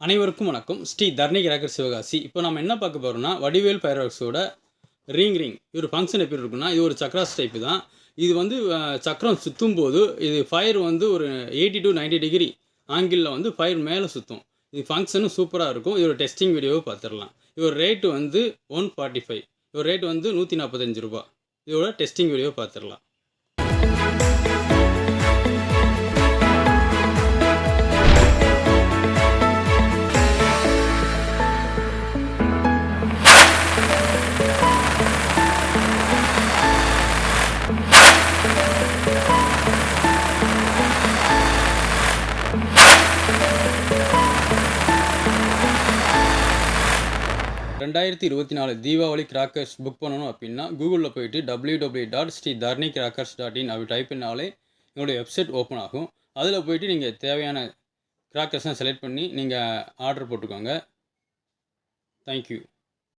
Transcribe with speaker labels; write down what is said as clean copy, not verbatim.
Speaker 1: அனைவருக்கும் வணக்கம். ஸ்ரீ தர்ணி கிராக்கர் சிவகாசி. இப்போ நம்ம என்ன பார்க்க போகிறோம்னா, வடிவேல் ஃபயர்வொர்க்ஸோட ரிங். இது ஃபங்க்ஷன் எப்படி இருக்குன்னா, இது ஒரு சக்ராஸ் டைப்பு தான். இது வந்து சக்கரம் சுற்றும் போது இது ஃபயர் வந்து ஒரு 80 to 90 டிகிரி ஆங்கிளில் வந்து ஃபயர் மேலே சுற்றும். இது ஃபங்க்ஷனும் சூப்பராக இருக்கும். இதோட டெஸ்டிங் வீடியோவை பார்த்துடலாம். இதோட ரேட்டு வந்து 145. இதோட ரேட்டு வந்து 145 ரூபா. இதோட டெஸ்டிங் வீடியோவை பார்த்துடலாம். 2024 தீபாவளி கிராக்கர்ஸ் புக் பண்ணணும் அப்படின்னா கூகுளில் போயிட்டு www.sreedharnikcrackers.in அப்படி டைப் பண்ணாலே என்னுடைய வெப்சைட் ஓப்பன் ஆகும். அதில் போயிட்டு நீங்கள் தேவையான கிராக்கர்ஸ்லாம் செலக்ட் பண்ணி நீங்கள் ஆர்டர் போட்டுக்கோங்க. தேங்க்யூ.